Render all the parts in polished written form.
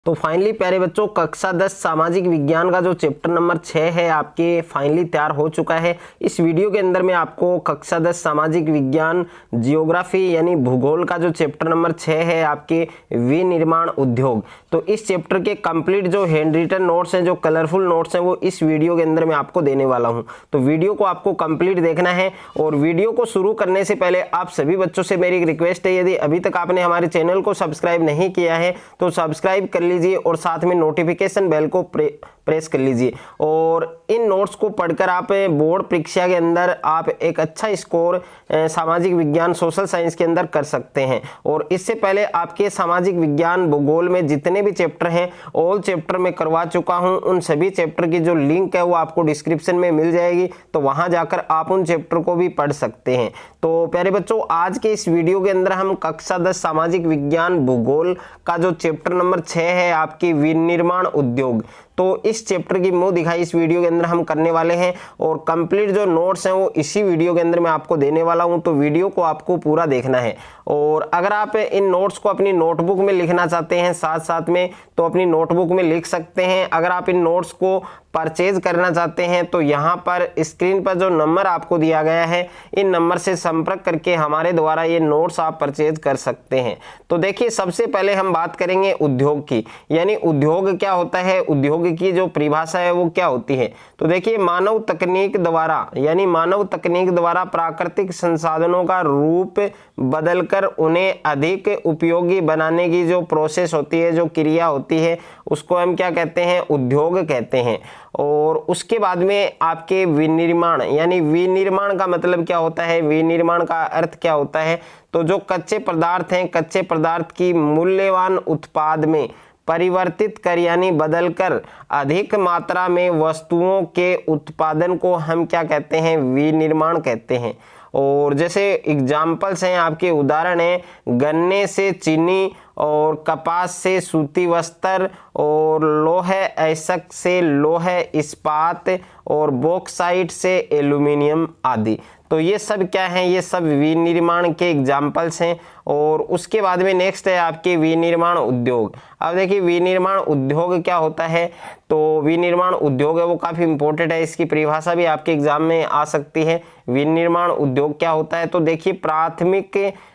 तो फाइनली प्यारे बच्चों कक्षा 10 सामाजिक विज्ञान का जो चैप्टर नंबर 6 है आपके फाइनली तैयार हो चुका है। इस वीडियो के अंदर मैं आपको कक्षा 10 सामाजिक विज्ञान जियोग्राफी यानी भूगोल का जो चैप्टर नंबर 6 है आपके विनिर्माण उद्योग, तो इस चैप्टर के कंप्लीट जो हैंड रिटन नोट्स हैं, जो कलरफुल नोट्स हैं, वो इस वीडियो के अंदर मैं आपको देने वाला हूँ। तो वीडियो को आपको कंप्लीट देखना है और वीडियो को शुरू करने से पहले आप सभी बच्चों से मेरी एक रिक्वेस्ट है, यदि अभी तक आपने हमारे चैनल को सब्सक्राइब नहीं किया है तो सब्सक्राइब कर लीजिए और साथ में नोटिफिकेशन बेल को प्रेस कर लीजिए। और इन नोट्स को पढ़कर आप बोर्ड परीक्षा के अंदर आप एक अच्छा स्कोर सामाजिक विज्ञान सोशल साइंस के अंदर कर सकते हैं। और इससे पहले आपके सामाजिक विज्ञान भूगोल में जितने भी चैप्टर हैं ऑल चैप्टर में करवा चुका हूं। उन सभी चैप्टर की जो लिंक है वो आपको डिस्क्रिप्शन में मिल जाएगी, तो वहां जाकर आप उन चैप्टर को भी पढ़ सकते हैं। तो प्यारे बच्चों, आज के इस वीडियो के अंदर हम कक्षा 10 सामाजिक विज्ञान भूगोल का जो चैप्टर नंबर 6 है आपकी विनिर्माण उद्योग, तो इस चैप्टर की मुंह दिखाई इस वीडियो के अंदर हम करने वाले हैं। और कंप्लीट जो नोट्स हैं वो इसी वीडियो के अंदर मैं आपको देने वाला हूं, तो वीडियो को आपको पूरा देखना है। और अगर आप इन नोट्स को अपनी नोटबुक में लिखना चाहते हैं साथ साथ में, तो अपनी नोटबुक में लिख सकते हैं। अगर आप इन नोट्स को परचेज करना चाहते हैं तो यहाँ पर स्क्रीन पर जो नंबर आपको दिया गया है, इन नंबर से संपर्क करके हमारे द्वारा ये नोट्स आप परचेज कर सकते हैं। तो देखिए, सबसे पहले हम बात करेंगे उद्योग की, यानी उद्योग क्या होता है, उद्योग की जो परिभाषा है वो क्या होती है। तो देखिए, मानव तकनीक द्वारा प्राकृतिक संसाधनों का रूप बदलकर उन्हें अधिक उपयोगी बनाने की जो प्रोसेस होती है, जो क्रिया होती है, उसको हम क्या कहते हैं, उद्योग कहते हैं। और उसके बाद में आपके विनिर्माण, यानी विनिर्माण का मतलब क्या होता है, विनिर्माण का अर्थ क्या होता है, तो जो कच्चे पदार्थ हैं, कच्चे पदार्थ की मूल्यवान उत्पाद में परिवर्तित कर यानी बदलकर अधिक मात्रा में वस्तुओं के उत्पादन को हम क्या कहते हैं, विनिर्माण कहते हैं। और जैसे एग्जाम्पल्स हैं, आपके उदाहरण हैं, गन्ने से चीनी और कपास से सूती वस्त्र और लोह अयस्क से लोह इस्पात और बॉक्साइट से एल्यूमिनियम आदि। तो ये सब क्या हैं, ये सब विनिर्माण के एग्जाम्पल्स हैं। और उसके बाद में नेक्स्ट है आपके विनिर्माण उद्योग। अब देखिए, विनिर्माण उद्योग क्या होता है, तो विनिर्माण उद्योग है वो काफ़ी इंपॉर्टेंट है, इसकी परिभाषा भी आपके एग्जाम में आ सकती है। विनिर्माण उद्योग क्या होता है, तो देखिए,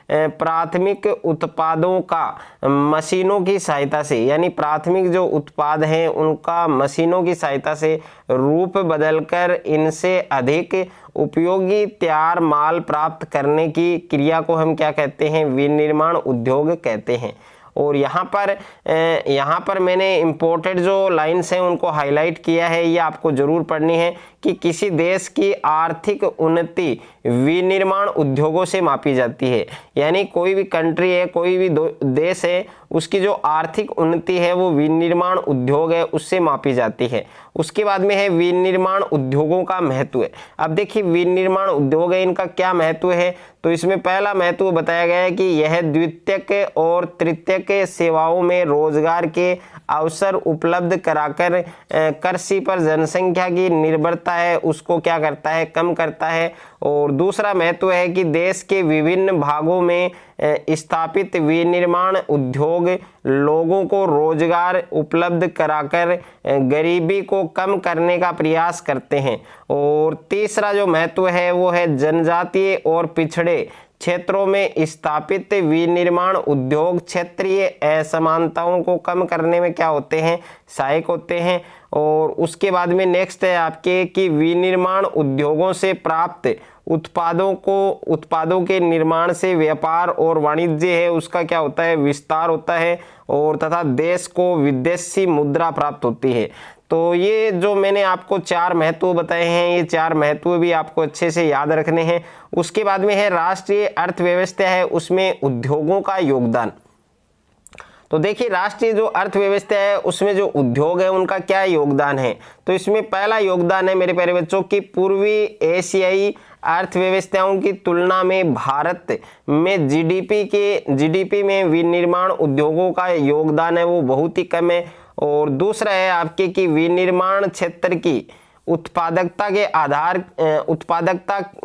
प्राथमिक उत्पादों का मशीनों की सहायता से, यानी प्राथमिक जो उत्पाद हैं उनका मशीनों की सहायता से रूप बदलकर इनसे अधिक उपयोगी तैयार माल प्राप्त करने की क्रिया को हम क्या कहते हैं, विनिर्माण उद्योग कहते हैं। और यहाँ पर मैंने इम्पोर्टेड जो लाइन्स हैं उनको हाईलाइट किया है, ये आपको जरूर पढ़नी है कि किसी देश की आर्थिक उन्नति विनिर्माण उद्योगों से मापी जाती है। यानी कोई भी कंट्री है, कोई भी देश है, उसकी जो आर्थिक उन्नति है वो विनिर्माण उद्योग है उससे मापी जाती है। उसके बाद में है विनिर्माण उद्योगों का महत्व है। अब देखिए, विनिर्माण उद्योग है, इनका क्या महत्व है, तो इसमें पहला महत्व बताया गया है कि यह द्वितीयक और तृतीयक सेवाओं में रोजगार के अवसर उपलब्ध कराकर कृषि पर जनसंख्या की निर्भरता है उसको क्या करता है, कम करता है। और दूसरा महत्व है कि देश के विभिन्न भागों में स्थापित विनिर्माण उद्योग लोगों को रोजगार उपलब्ध कराकर गरीबी को कम करने का प्रयास करते हैं। और तीसरा जो महत्व है वो है जनजातीय और पिछड़े क्षेत्रों में स्थापित विनिर्माण उद्योग क्षेत्रीय असमानताओं को कम करने में क्या होते हैं, सहायक होते हैं। और उसके बाद में नेक्स्ट है आपके कि विनिर्माण उद्योगों से प्राप्त उत्पादों के निर्माण से व्यापार और वाणिज्य है उसका क्या होता है, विस्तार होता है। और तथा देश को विदेशी मुद्रा प्राप्त होती है। तो ये जो मैंने आपको 4 महत्व बताए हैं, ये 4 महत्व भी आपको अच्छे से याद रखने हैं। उसके बाद में है राष्ट्रीय अर्थव्यवस्था है, उसमें उद्योगों का योगदान। तो देखिए, राष्ट्रीय जो अर्थव्यवस्था है उसमें जो उद्योग है उनका क्या योगदान है, तो इसमें पहला योगदान है मेरे प्यारे बच्चों की पूर्वी एशियाई अर्थव्यवस्थाओं की तुलना में भारत में जीडीपी में विनिर्माण उद्योगों का योगदान है वो बहुत ही कम है। और दूसरा है आपके कि विनिर्माण क्षेत्र की उत्पादकता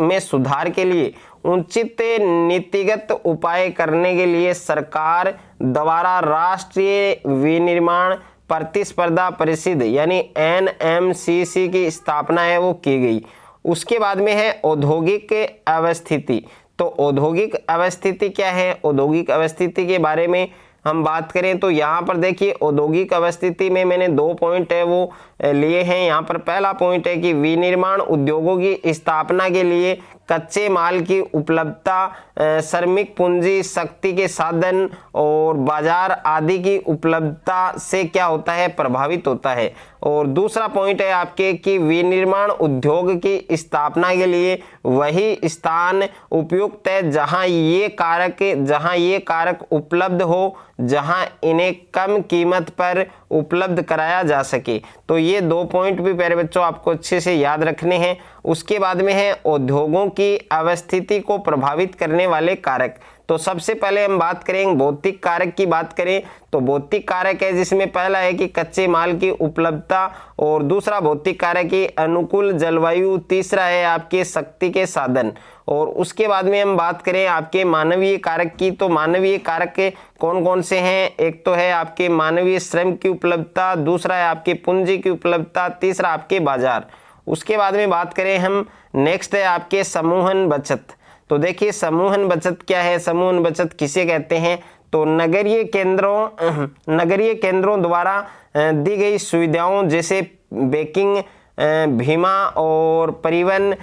में सुधार के लिए उचित नीतिगत उपाय करने के लिए सरकार द्वारा राष्ट्रीय विनिर्माण प्रतिस्पर्धा परिषद यानी NMCC की स्थापना है वो की गई। उसके बाद में है औद्योगिक अवस्थिति। तो औद्योगिक अवस्थिति क्या है? औद्योगिक अवस्थिति के बारे में हम बात करें तो यहाँ पर देखिए औद्योगिक अवस्थिति में मैंने 2 पॉइंट है वो लिए हैं। यहाँ पर पहला पॉइंट है कि विनिर्माण उद्योगों की स्थापना के लिए कच्चे माल की उपलब्धता, श्रमिक पूंजी, शक्ति के साधन और बाजार आदि की उपलब्धता से क्या होता है? प्रभावित होता है। और दूसरा पॉइंट है आपके कि विनिर्माण उद्योग की स्थापना के लिए वही स्थान उपयुक्त है जहां ये कारक उपलब्ध हो, जहां इन्हें कम कीमत पर उपलब्ध कराया जा सके। तो ये 2 पॉइंट भी प्यारे बच्चों आपको अच्छे से याद रखने हैं। उसके बाद में है उद्योगों की अवस्थिति को प्रभावित करने वाले कारक। तो सबसे पहले हम बात करेंगे भौतिक कारक की। बात करें तो भौतिक कारक है जिसमें पहला है कि कच्चे माल की उपलब्धता, और दूसरा भौतिक कारक है अनुकूल जलवायु, तीसरा है आपके शक्ति के साधन। और उसके बाद में हम बात करें आपके मानवीय कारक की। तो मानवीय कारक के कौन कौन से हैं? एक तो है आपके मानवीय श्रम की उपलब्धता, दूसरा है आपके पूंजी की उपलब्धता, तीसरा आपके बाजार। उसके बाद में बात करें हम, नेक्स्ट है आपके समूहन बचत। तो देखिए समूहन बचत क्या है? समूहन बचत किसे कहते हैं? तो नगरीय केंद्रों द्वारा दी गई सुविधाओं जैसे बैंकिंग, बीमा और परिवहन,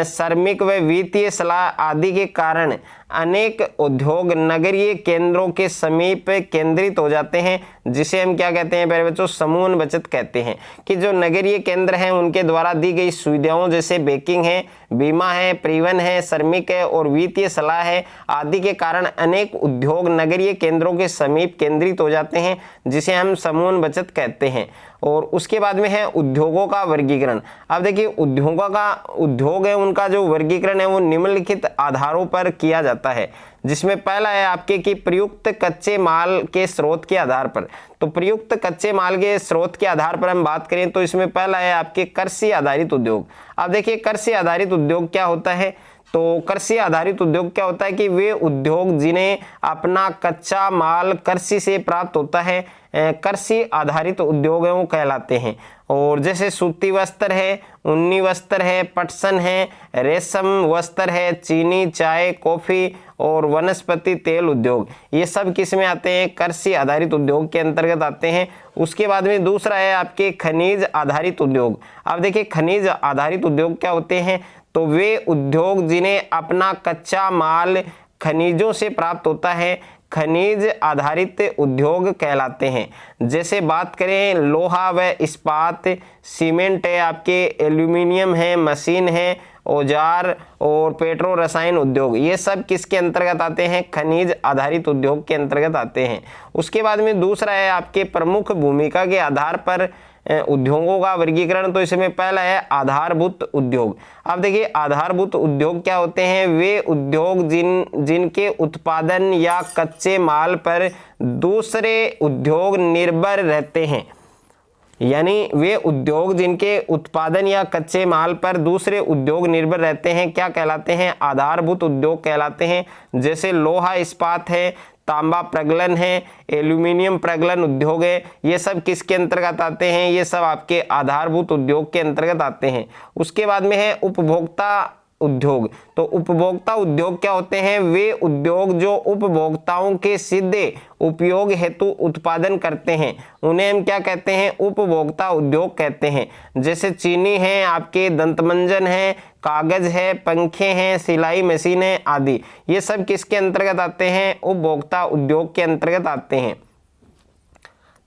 श्रमिक व वित्तीय सलाह आदि के कारण अनेक उद्योग नगरीय केंद्रों के समीप केंद्रित हो जाते हैं, जिसे हम क्या कहते हैं प्यारे बच्चों? समूहन बचत कहते हैं। कि जो नगरीय केंद्र हैं उनके द्वारा दी गई सुविधाओं जैसे बैंकिंग है, बीमा है, परिवहन है, श्रमिक है और वित्तीय सलाह है आदि के कारण अनेक उद्योग नगरीय केंद्रों के समीप केंद्रित हो जाते हैं, जिसे हम समूहन बचत कहते हैं। और उसके बाद में है उद्योगों का वर्गीकरण। अब देखिए उद्योग है उनका जो वर्गीकरण है वो निम्नलिखित आधारों पर किया जाता है, जिसमें पहला है आपके कि प्रयुक्त कच्चे माल के स्रोत के आधार पर। तो प्रयुक्त कच्चे माल के स्रोत के आधार पर हम बात करें तो इसमें पहला है आपके कृषि आधारित उद्योग। अब देखिए कृषि आधारित उद्योग क्या होता है? तो कृषि आधारित उद्योग क्या होता है कि वे उद्योग जिन्हें अपना कच्चा माल कृषि से प्राप्त होता है, कृषि आधारित उद्योग वो कहलाते हैं। और जैसे सूती वस्त्र है, ऊनी वस्त्र है, पटसन है, रेशम वस्त्र है, चीनी, चाय, कॉफी और वनस्पति तेल उद्योग, ये सब किस में आते हैं? कृषि आधारित उद्योग के अंतर्गत आते हैं। उसके बाद में दूसरा है आपके खनिज आधारित उद्योग। अब देखिए खनिज आधारित उद्योग क्या होते हैं? तो वे उद्योग जिन्हें अपना कच्चा माल खनिजों से प्राप्त होता है, खनिज आधारित उद्योग कहलाते हैं। जैसे बात करें लोहा व इस्पात, सीमेंट है आपके, एल्यूमिनियम है, मशीन है, औजार और पेट्रो रसायन उद्योग, ये सब किसके अंतर्गत आते हैं? खनिज आधारित उद्योग के अंतर्गत आते हैं। उसके बाद में दूसरा है आपके प्रमुख भूमिका के आधार पर उद्योगों का वर्गीकरण। तो इसमें पहला है आधारभूत उद्योग। अब देखिए आधारभूत उद्योग क्या होते हैं? वे उद्योग जिनके उत्पादन या कच्चे माल पर दूसरे उद्योग निर्भर रहते हैं, यानी वे उद्योग जिनके उत्पादन या कच्चे माल पर दूसरे उद्योग निर्भर रहते हैं क्या कहलाते हैं? आधारभूत उद्योग कहलाते हैं। जैसे लोहा इस्पात है, तांबा प्रगलन है, एल्यूमिनियम प्रगलन उद्योग है, ये सब किसके अंतर्गत आते हैं? ये सब आपके आधारभूत उद्योग के अंतर्गत आते हैं। उसके बाद में है उपभोक्ता उद्योग। तो उपभोक्ता उद्योग क्या होते हैं? वे उद्योग जो उपभोक्ताओं के सीधे उपयोग हेतु उत्पादन करते हैं, उन्हें हम क्या कहते हैं? उपभोक्ता उद्योग कहते हैं। जैसे चीनी है आपके, दंतमंजन है, कागज है, पंखे हैं, सिलाई मशीन है आदि, ये सब किसके अंतर्गत आते हैं? उपभोक्ता उद्योग के अंतर्गत आते हैं।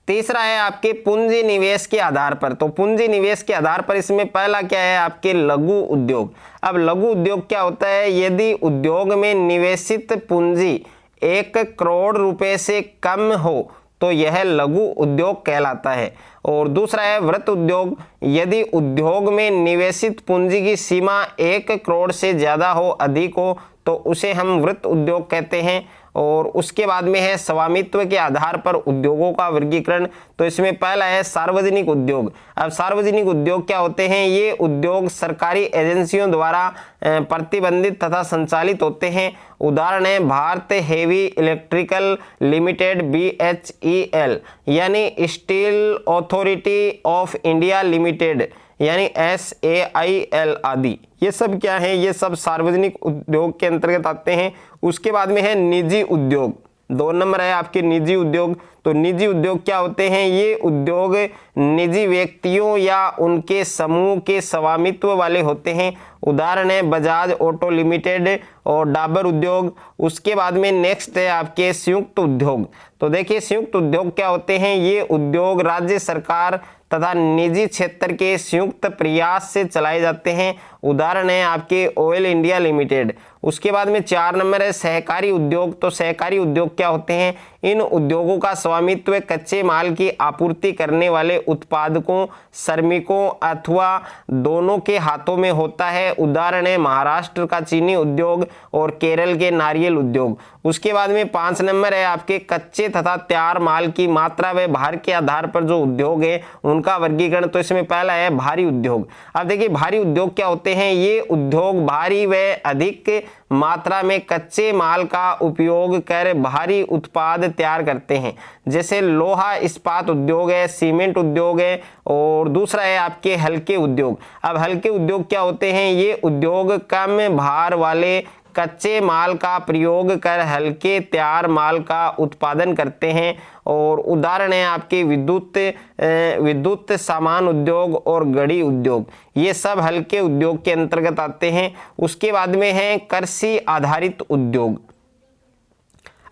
तीसरा है आपके पूंजी निवेश के आधार पर। तो पूंजी निवेश के आधार पर इसमें पहला क्या है आपके? लघु उद्योग। अब लघु उद्योग क्या होता है? यदि उद्योग में निवेशित पूंजी 1 करोड़ रुपए से कम हो तो यह लघु उद्योग कहलाता है। और दूसरा है वृत्त उद्योग। यदि उद्योग में निवेशित पूंजी की सीमा 1 करोड़ से ज्यादा हो, अधिक हो, तो उसे हम वृत्त उद्योग कहते हैं। और उसके बाद में है स्वामित्व के आधार पर उद्योगों का वर्गीकरण। तो इसमें पहला है सार्वजनिक उद्योग। अब सार्वजनिक उद्योग क्या होते हैं? ये उद्योग सरकारी एजेंसियों द्वारा प्रतिबंधित तथा संचालित होते हैं। उदाहरण है Bharat heavy electrical limited BHEL, यानी steel authority of India limited यानी SAIL आदि। ये सब क्या है? ये सब सार्वजनिक उद्योग के अंतर्गत आते हैं। उसके बाद में है निजी उद्योग। 2 नंबर है आपके निजी उद्योग। तो निजी उद्योग क्या होते हैं? ये उद्योग निजी व्यक्तियों या उनके समूह के स्वामित्व वाले होते हैं। उदाहरण है बजाज ऑटो लिमिटेड और डाबर उद्योग। उसके बाद में नेक्स्ट है आपके संयुक्त उद्योग। तो देखिए संयुक्त उद्योग क्या होते हैं? ये उद्योग राज्य सरकार तथा निजी क्षेत्र के संयुक्त प्रयास से चलाए जाते हैं। उदाहरण है आपके ऑयल इंडिया लिमिटेड। उसके बाद में 4 नंबर है सहकारी उद्योग। तो सहकारी उद्योग क्या होते हैं? इन उद्योगों का स्वामित्व कच्चे माल की आपूर्ति करने वाले उत्पादकों, श्रमिकों अथवा दोनों के हाथों में होता है। उदाहरण है महाराष्ट्र का चीनी उद्योग और केरल के नारियल उद्योग। उसके बाद में 5 नंबर है आपके कच्चे तथा तैयार माल की मात्रा व भार के आधार पर जो उद्योग है उनका वर्गीकरण। तो इसमें पहला है भारी उद्योग। अब देखिए भारी उद्योग क्या होते हैं? ये उद्योग भारी व अधिक मात्रा में कच्चे माल का उपयोग कर भारी उत्पाद तैयार करते हैं, जैसे लोहा इस्पात उद्योग है, सीमेंट उद्योग है। और दूसरा है आपके हल्के उद्योग। अब हल्के उद्योग क्या होते हैं? ये उद्योग कम भार वाले कच्चे माल का प्रयोग कर हल्के तैयार माल का उत्पादन करते हैं। और उदाहरण है आपके विद्युत सामान उद्योग और गड़ी उद्योग। ये सब हल्के उद्योग के अंतर्गत आते हैं। उसके बाद में है कृषि आधारित उद्योग।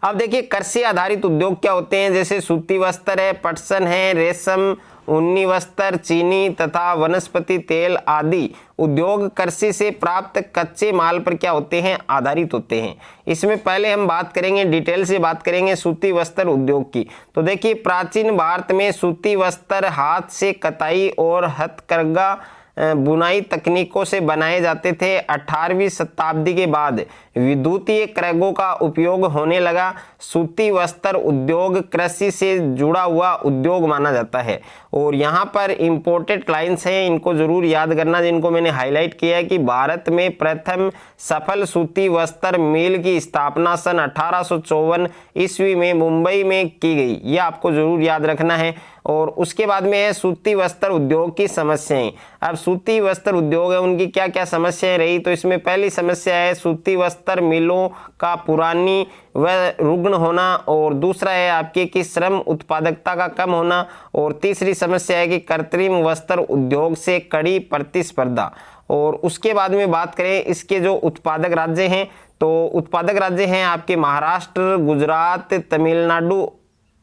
अब देखिए कृषि आधारित उद्योग क्या होते हैं? जैसे सूती वस्त्र है, पटसन है, रेशम, ऊनी वस्त्र, चीनी तथा वनस्पति तेल आदि उद्योग कृषि से प्राप्त कच्चे माल पर क्या होते हैं? आधारित होते हैं। इसमें पहले हम बात करेंगे, डिटेल से बात करेंगे सूती वस्त्र उद्योग की। तो देखिए प्राचीन भारत में सूती वस्त्र हाथ से कताई और हथकरघा बुनाई तकनीकों से बनाए जाते थे। 18वीं शताब्दी के बाद विद्युतीय क्रैगों का उपयोग होने लगा। सूती वस्त्र उद्योग कृषि से जुड़ा हुआ उद्योग माना जाता है। और यहाँ पर इंपोर्टेड लाइन्स हैं, इनको जरूर याद करना, जिनको मैंने हाईलाइट किया है कि भारत में प्रथम सफल सूती वस्त्र मिल की स्थापना सन 1854 ईस्वी में मुंबई में की गई। यह आपको जरूर याद रखना है। और उसके बाद में है सूती वस्त्र उद्योग की समस्याएं। अब सूती वस्त्र उद्योग है, उनकी क्या क्या समस्याएं रही? तो इसमें पहली समस्या है सूती वस्त्र मिलों का पुरानी व रुग्ण होना। और दूसरा है आपके कि श्रम उत्पादकता का कम होना। और तीसरी समस्या है कि कृत्रिम वस्त्र उद्योग से कड़ी प्रतिस्पर्धा। और उसके बाद में बात करें इसके जो उत्पादक राज्य हैं, तो उत्पादक राज्य हैं आपके महाराष्ट्र, गुजरात, तमिलनाडु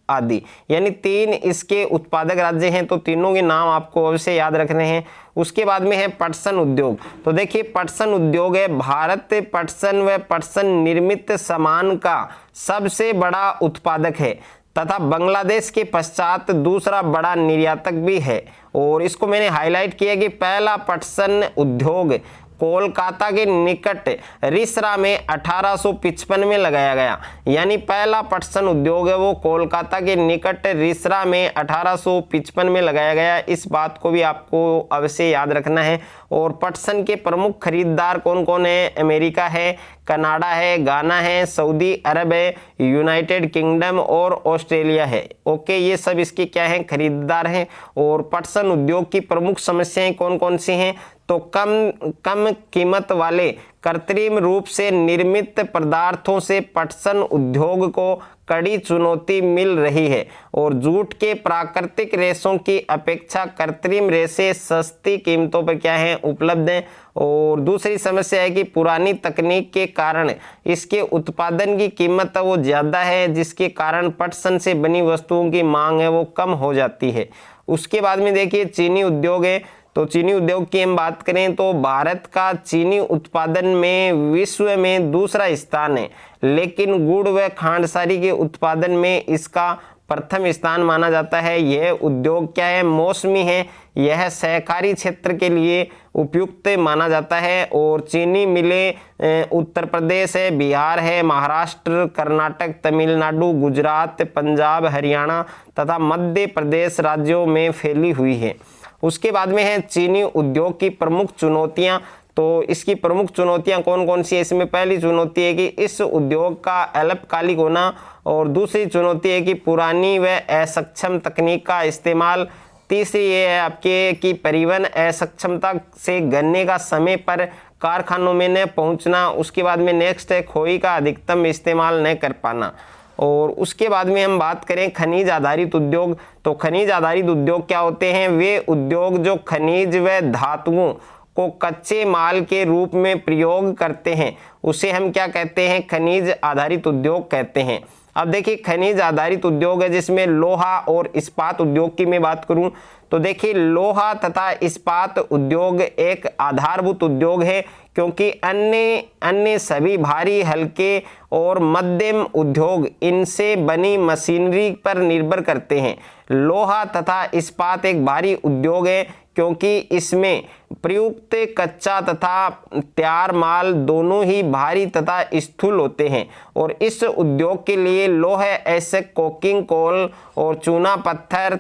आदि, यानी 3 इसके उत्पादक राज्य हैं। तो तीनों के नाम आपको अवश्य याद रखने हैं। उसके बाद में है पटसन उद्योग। तो देखिए पटसन उद्योग है भारत पटसन व पटसन निर्मित सामान का सबसे बड़ा उत्पादक है तथा बांग्लादेश के पश्चात दूसरा बड़ा निर्यातक भी है। और इसको मैंने हाईलाइट किया कि पहला पटसन उद्योग कोलकाता के निकट रिसरा में 1855 में लगाया गया। यानी पहला पटसन उद्योग है वो कोलकाता के निकट रिसरा में 1855 में लगाया गया। इस बात को भी आपको अवश्य याद रखना है। और पटसन के प्रमुख खरीदार कौन कौन है? अमेरिका है, कनाडा है, गाना है, सऊदी अरब है, यूनाइटेड किंगडम और ऑस्ट्रेलिया है। ओके, ये सब इसके क्या हैं? खरीदार हैं। और पटसन उद्योग की प्रमुख समस्याएं कौन कौन सी हैं? तो कम कीमत वाले कृत्रिम रूप से निर्मित पदार्थों से पटसन उद्योग को कड़ी चुनौती मिल रही है। और जूट के प्राकृतिक रेशों की अपेक्षा कृत्रिम रेशे सस्ती कीमतों पर क्या है? उपलब्ध हैं। और दूसरी समस्या है कि पुरानी तकनीक के कारण इसके उत्पादन की कीमत वो ज़्यादा है, जिसके कारण पटसन से बनी वस्तुओं की मांग है वो कम हो जाती है। उसके बाद में देखिए चीनी उद्योग है। तो चीनी उद्योग की हम बात करें तो भारत का चीनी उत्पादन में विश्व में दूसरा स्थान है, लेकिन गुड़ व खांडसारी के उत्पादन में इसका प्रथम स्थान माना जाता है। यह उद्योग क्या है, मौसमी है, यह सहकारी क्षेत्र के लिए उपयुक्त माना जाता है। और चीनी मिलें उत्तर प्रदेश है, बिहार है, महाराष्ट्र, कर्नाटक, तमिलनाडु, गुजरात, पंजाब, हरियाणा तथा मध्य प्रदेश राज्यों में फैली हुई है। उसके बाद में है चीनी उद्योग की प्रमुख चुनौतियां। तो इसकी प्रमुख चुनौतियां कौन कौन सी है, इसमें पहली चुनौती है कि इस उद्योग का अल्पकालिक होना, और दूसरी चुनौती है कि पुरानी व असक्षम तकनीक का इस्तेमाल, तीसरी ये है आपके कि परिवहन असक्षमता से गन्ने का समय पर कारखानों में न पहुंचना। उसके बाद में नेक्स्ट है खोई का अधिकतम इस्तेमाल न कर पाना। और उसके बाद में हम बात करें खनिज आधारित उद्योग। तो खनिज आधारित उद्योग क्या होते हैं, वे उद्योग जो खनिज व धातुओं को कच्चे माल के रूप में प्रयोग करते हैं, उसे हम क्या कहते हैं, खनिज आधारित उद्योग कहते हैं। अब देखिए खनिज आधारित उद्योग है जिसमें लोहा और इस्पात उद्योग की मैं बात करूं तो देखिए लोहा तथा इस्पात उद्योग एक आधारभूत उद्योग है, क्योंकि अन्य सभी भारी, हल्के और मध्यम उद्योग इनसे बनी मशीनरी पर निर्भर करते हैं। लोहा तथा इस्पात एक भारी उद्योग है क्योंकि इसमें प्रयुक्त कच्चा तथा तैयार माल दोनों ही भारी तथा स्थूल होते हैं। और इस उद्योग के लिए लोहे, एसक, कोकिंग कोल और चूना पत्थर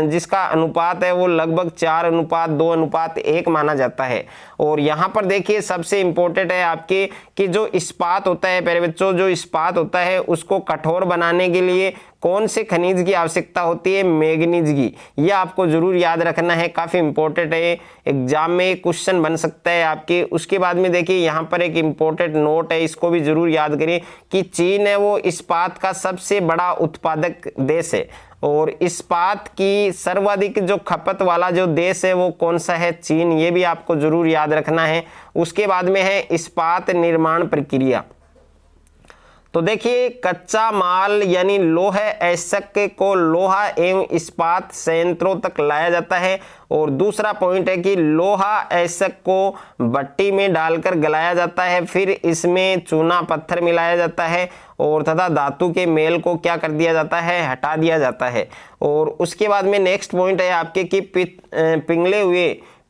जिसका अनुपात है वो लगभग 4:2:1 माना जाता है। और यहाँ पर देखिए सबसे इम्पोर्टेंट है आपके कि जो इस्पात होता है, प्यारे बच्चों, जो इस्पात होता है उसको कठोर बनाने के लिए कौन से खनिज की आवश्यकता होती है, मैग्नीज की। यह आपको जरूर याद रखना है, काफी इंपॉर्टेंट है, एग्जाम में क्वेश्चन बन सकता है आपके। उसके बाद में देखिए यहाँ पर एक इम्पोर्टेंट नोट है, इसको भी जरूर याद करें कि चीन है वो इस्पात का सबसे बड़ा उत्पादक देश है। और इस्पात की सर्वाधिक जो खपत वाला जो देश है वो कौन सा है, चीन। ये भी आपको जरूर याद रखना है। उसके बाद में है इस्पात निर्माण प्रक्रिया। तो देखिए कच्चा माल यानी लोहे, एसक को लोहा एवं इस्पात संयंत्रों तक लाया जाता है। और दूसरा पॉइंट है कि लोहा एसक को भट्टी में डालकर गलाया जाता है, फिर इसमें चूना पत्थर मिलाया जाता है और तथा धातु के मेल को क्या कर दिया जाता है, हटा दिया जाता है। और उसके बाद में नेक्स्ट पॉइंट है आपके कि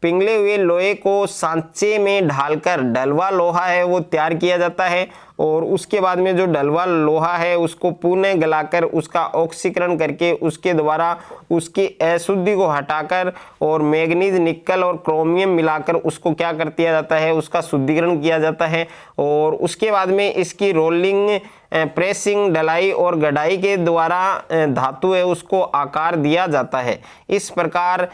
पिघले हुए लोहे को सांचे में ढालकर डलवा लोहा है वो तैयार किया जाता है। और उसके बाद में जो डलवा लोहा है उसको पुनः गलाकर उसका ऑक्सीकरण करके उसके द्वारा उसकी अशुद्धि को हटाकर और मैग्नीज, निकल और क्रोमियम मिलाकर उसको क्या कर दिया जाता है, उसका शुद्धिकरण किया जाता है। और उसके बाद में इसकी रोलिंग, प्रेसिंग, डलाई और गढ़ाई के द्वारा धातु है उसको आकार दिया जाता है। इस प्रकार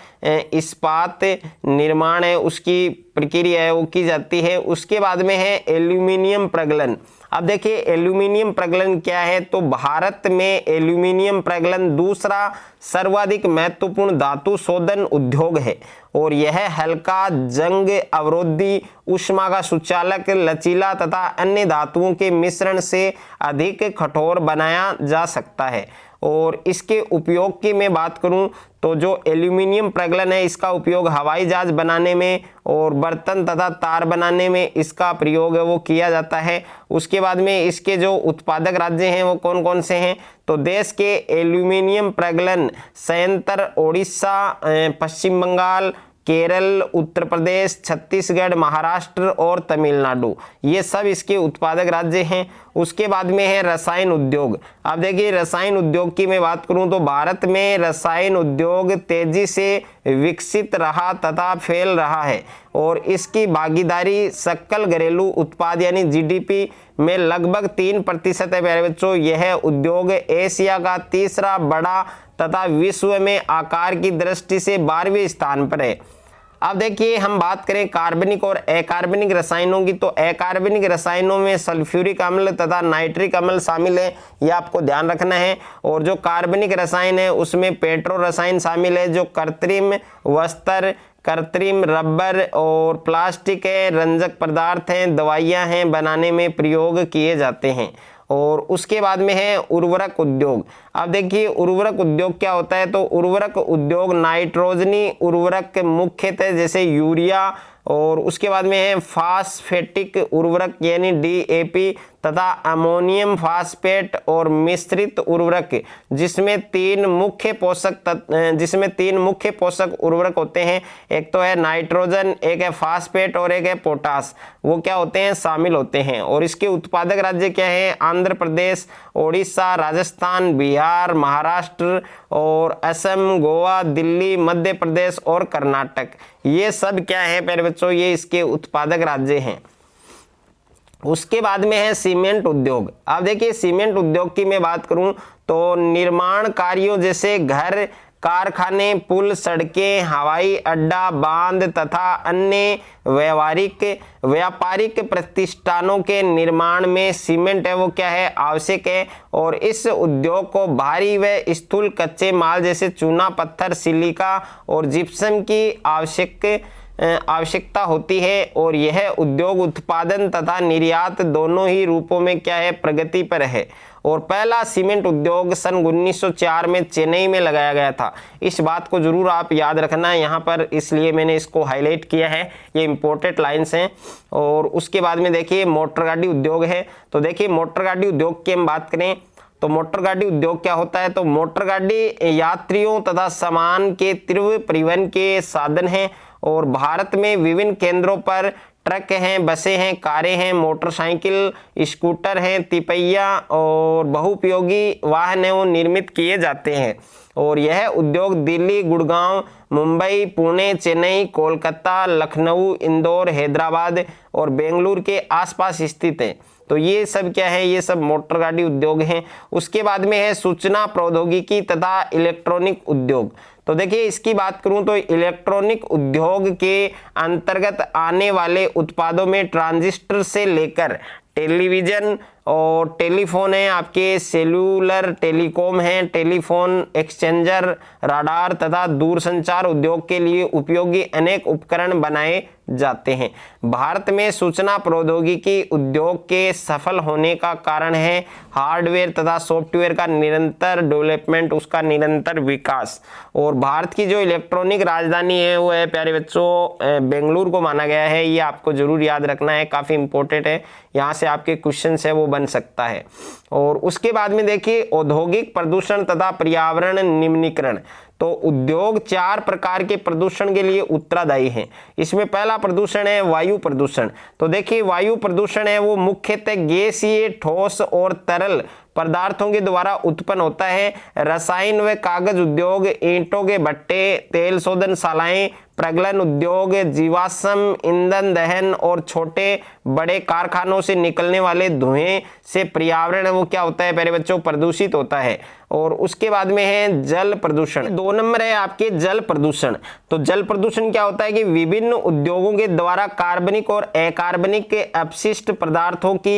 इस्पात निर्माण है उसकी प्रक्रिया है वो की जाती है। उसके बाद में है एल्यूमिनियम प्रगलन। अब देखिए एल्यूमिनियम प्रगलन क्या है, तो भारत में एल्यूमिनियम प्रगलन दूसरा सर्वाधिक महत्वपूर्ण धातु शोधन उद्योग है। और यह हल्का, जंग अवरोधी, ऊष्मा का सुचालक, लचीला तथा अन्य धातुओं के मिश्रण से अधिक कठोर बनाया जा सकता है। और इसके उपयोग की मैं बात करूं तो जो एल्यूमिनियम प्रगलन है इसका उपयोग हवाई जहाज बनाने में और बर्तन तथा तार बनाने में इसका प्रयोग है वो किया जाता है। उसके बाद में इसके जो उत्पादक राज्य हैं वो कौन कौन से हैं, तो देश के एल्यूमिनियम प्रगलन संयंत्र ओडिशा, पश्चिम बंगाल, केरल, उत्तर प्रदेश, छत्तीसगढ़, महाराष्ट्र और तमिलनाडु, ये सब इसके उत्पादक राज्य हैं। उसके बाद में है रसायन उद्योग। अब देखिए रसायन उद्योग की मैं बात करूं तो भारत में रसायन उद्योग तेजी से विकसित रहा तथा फैल रहा है। और इसकी भागीदारी सकल घरेलू उत्पाद यानी जीडीपी में लगभग 3% है प्यारे बच्चों। यह उद्योग एशिया का तीसरा बड़ा तथा विश्व में आकार की दृष्टि से 12वें स्थान पर है। अब देखिए हम बात करें कार्बनिक और अकार्बनिक रसायनों की, तो अकार्बनिक रसायनों में सल्फ्यूरिक अम्ल तथा नाइट्रिक अम्ल शामिल है, ये आपको ध्यान रखना है। और जो कार्बनिक रसायन है उसमें पेट्रो रसायन शामिल है, जो कृत्रिम वस्त्र, कृत्रिम रबर और प्लास्टिक है, रंजक पदार्थ हैं, दवाइयां हैं बनाने में प्रयोग किए जाते हैं। और उसके बाद में है उर्वरक उद्योग। अब देखिए उर्वरक उद्योग क्या होता है, तो उर्वरक उद्योग नाइट्रोजनी उर्वरक मुख्यतः जैसे यूरिया, और उसके बाद में है फास्फेटिक उर्वरक यानी डीएपी तथा अमोनियम फास्फेट और मिश्रित उर्वरक, जिसमें तीन मुख्य पोषक उर्वरक होते हैं, एक तो है नाइट्रोजन, एक है फास्फेट और एक है पोटास, वो क्या होते हैं, शामिल होते हैं। और इसके उत्पादक राज्य क्या है, आंध्र प्रदेश, ओडिशा, राजस्थान, बिहार, महाराष्ट्र और असम, गोवा, दिल्ली, मध्य प्रदेश और कर्नाटक। ये सब क्या है प्यारे बच्चों, ये इसके उत्पादक राज्य हैं। उसके बाद में है सीमेंट उद्योग। अब देखिए सीमेंट उद्योग की मैं बात करूं तो निर्माण कार्यों जैसे घर, कारखाने, पुल, सड़कें, हवाई अड्डा, बांध तथा अन्य व्यापारिक प्रतिष्ठानों के निर्माण में सीमेंट है वो क्या है, आवश्यक है। और इस उद्योग को भारी व स्थूल कच्चे माल जैसे चूना, पत्थर, सिलिका और जिप्सम की आवश्यकता होती है। और यह उद्योग उत्पादन तथा निर्यात दोनों ही रूपों में क्या है, प्रगति पर है। और पहला सीमेंट उद्योग सन 1904 में चेन्नई में लगाया गया था। इस बात को जरूर आप याद रखना है यहाँ पर, इसलिए मैंने इसको हाईलाइट किया है, ये इंपॉर्टेंट लाइंस हैं। और उसके बाद में देखिए मोटर गाड़ी उद्योग है। तो देखिए मोटर गाड़ी उद्योग की हम बात करें तो मोटर गाड़ी उद्योग क्या होता है, तो मोटर गाड़ी यात्रियों तथा सामान के तीव्र परिवहन के साधन हैं। और भारत में विभिन्न केंद्रों पर ट्रक हैं, बसें हैं, कारें हैं, मोटरसाइकिल, स्कूटर हैं, तिपहिया और बहुउपयोगी वाहन हैं वो निर्मित किए जाते हैं। और यह उद्योग दिल्ली, गुड़गांव, मुंबई, पुणे, चेन्नई, कोलकाता, लखनऊ, इंदौर, हैदराबाद और बेंगलुरु के आसपास स्थित है। तो ये सब क्या है, ये सब मोटर गाड़ी उद्योग हैं। उसके बाद में है सूचना प्रौद्योगिकी तथा इलेक्ट्रॉनिक उद्योग। तो देखिए इसकी बात करूं तो इलेक्ट्रॉनिक उद्योग के अंतर्गत आने वाले उत्पादों में ट्रांजिस्टर से लेकर टेलीविजन और टेलीफोन है, आपके सेल्यूलर टेलीकॉम है, टेलीफोन एक्सचेंजर, राडार तथा दूरसंचार उद्योग के लिए उपयोगी अनेक उपकरण बनाए जाते हैं। भारत में सूचना प्रौद्योगिकी उद्योग के सफल होने का कारण है हार्डवेयर तथा सॉफ्टवेयर का निरंतर डेवलपमेंट, उसका निरंतर विकास। और भारत की जो इलेक्ट्रॉनिक राजधानी है वो है प्यारे बच्चों बेंगलुरु को माना गया है। ये आपको जरूर याद रखना है, काफी इंपॉर्टेंट है, यहाँ से आपके क्वेश्चन है वो बन सकता है। और उसके बाद में देखिए औद्योगिक प्रदूषण तथा पर्यावरण निम्नीकरण। तो उद्योग 4 प्रकार के प्रदूषण के लिए उत्तरदायी हैं। इसमें पहला प्रदूषण है वायु प्रदूषण। तो देखिए वायु प्रदूषण है वो मुख्यतः गैसीय, ठोस और तरल पदार्थों के द्वारा उत्पन्न होता है। रसायन व कागज उद्योग, ईंटों के भट्टे, तेल शोधनशालाएं, प्रगलन उद्योग, जीवाश्म ईंधन दहन और छोटे बड़े कारखानों से निकलने वाले धुएं से पर्यावरण वो क्या होता है प्यारे बच्चों, प्रदूषित होता है। और उसके बाद में है जल प्रदूषण। 2 नंबर है आपके जल प्रदूषण। तो जल प्रदूषण क्या होता है कि विभिन्न उद्योगों के द्वारा कार्बनिक और अकार्बनिक अपशिष्ट पदार्थों की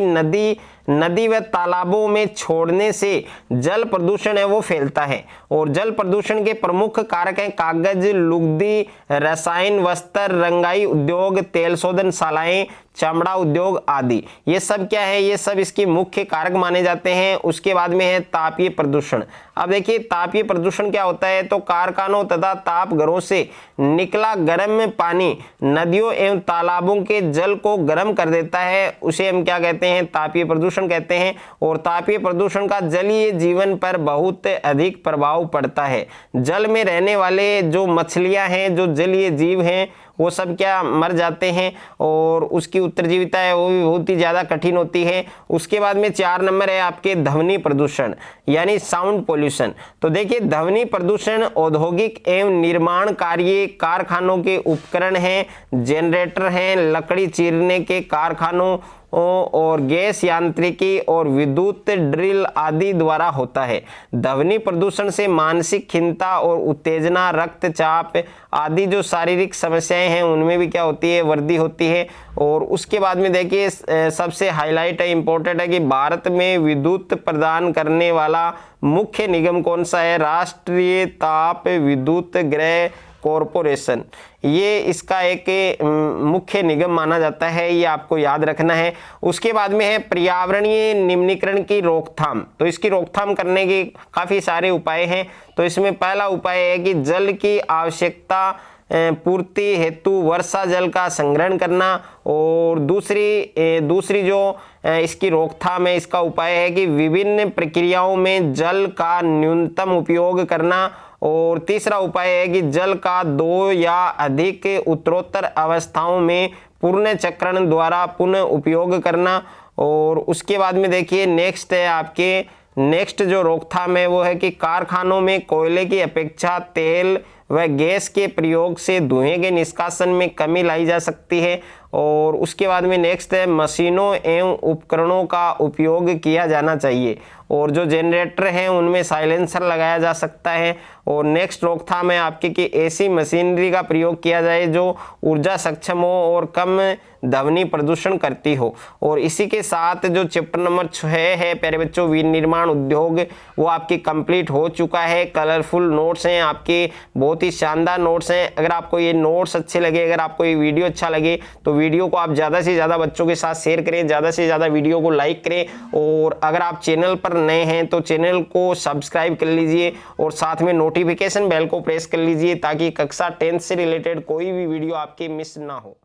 नदी व तालाबों में छोड़ने से जल प्रदूषण है वो फैलता है। और जल प्रदूषण के प्रमुख कारक हैं कागज, लुगदी, रसायन, वस्त्र, रंगाई उद्योग, तेल शोधनशालाएं, चमड़ा उद्योग आदि। ये सब क्या है, ये सब इसके मुख्य कारक माने जाते हैं। उसके बाद में है तापीय प्रदूषण। अब देखिए तापीय प्रदूषण क्या होता है, तो कारखानों तथा ताप घरों से निकला गर्म पानी नदियों एवं तालाबों के जल को गर्म कर देता है, उसे हम क्या कहते हैं, तापीय प्रदूषण कहते हैं। और तापीय प्रदूषण का जलीय जीवन पर बहुत अधिक प्रभाव पड़ता है। जल में रहने वाले जो मछलियां हैं, जो जलीय जीव हैं, वो सब क्या मर जाते हैं और उसकी उत्तरजीविता है वो भी बहुत ही ज़्यादा कठिन होती है। उसके बाद में 4 नंबर है आपके ध्वनि प्रदूषण यानी साउंड पोल्यूशन। तो देखिए ध्वनि प्रदूषण औद्योगिक एवं निर्माण कार्य कारखानों के उपकरण हैं, जनरेटर हैं, लकड़ी चीरने के कारखानों और गैस यांत्रिकी और विद्युत ड्रिल आदि द्वारा होता है। ध्वनि प्रदूषण से मानसिक खिन्नता और उत्तेजना, रक्तचाप आदि जो शारीरिक समस्याएं हैं उनमें भी क्या होती है, वृद्धि होती है। और उसके बाद में देखिए सबसे हाईलाइट है, इंपॉर्टेंट है कि भारत में विद्युत प्रदान करने वाला मुख्य निगम कौन सा है, राष्ट्रीय ताप विद्युत ग्रह कॉरपोरेशन। ये इसका एक मुख्य निगम माना जाता है, ये आपको याद रखना है। उसके बाद में है पर्यावरणीय निम्नीकरण की रोकथाम। तो इसकी रोकथाम करने के काफ़ी सारे उपाय हैं। तो इसमें पहला उपाय है कि जल की आवश्यकता पूर्ति हेतु वर्षा जल का संग्रहण करना। और दूसरी जो इसकी रोकथाम है, इसका उपाय है कि विभिन्न प्रक्रियाओं में जल का न्यूनतम उपयोग करना। और तीसरा उपाय है कि जल का 2 या अधिक उत्तरोत्तर अवस्थाओं में पूर्ण चक्रण द्वारा पुनः उपयोग करना। और उसके बाद में देखिए नेक्स्ट है आपके नेक्स्ट जो रोकथाम है वो है कि कारखानों में कोयले की अपेक्षा तेल व गैस के प्रयोग से धुएं के निष्कासन में कमी लाई जा सकती है। और उसके बाद में नेक्स्ट है मशीनों एवं उपकरणों का उपयोग किया जाना चाहिए और जो जनरेटर हैं उनमें साइलेंसर लगाया जा सकता है। और नेक्स्ट रोकथाम है आपके कि ऐसी मशीनरी का प्रयोग किया जाए जो ऊर्जा सक्षम हो और कम ध्वनि प्रदूषण करती हो। और इसी के साथ जो चैप्टर नंबर 6 है प्यारे बच्चों विनिर्माण उद्योग, वो आपकी कंप्लीट हो चुका है। कलरफुल नोट्स हैं आपके, बहुत ही शानदार नोट्स हैं। अगर आपको ये नोट्स अच्छे लगे, अगर आपको ये वीडियो अच्छा लगे तो वीडियो को आप ज़्यादा से ज़्यादा बच्चों के साथ शेयर करें, ज़्यादा से ज़्यादा वीडियो को लाइक करें। और अगर आप चैनल पर नए हैं तो चैनल को सब्सक्राइब कर लीजिए और साथ में नोटिफिकेशन बेल को प्रेस कर लीजिए ताकि कक्षा 10 से रिलेटेड कोई भी वीडियो आपकी मिस ना हो।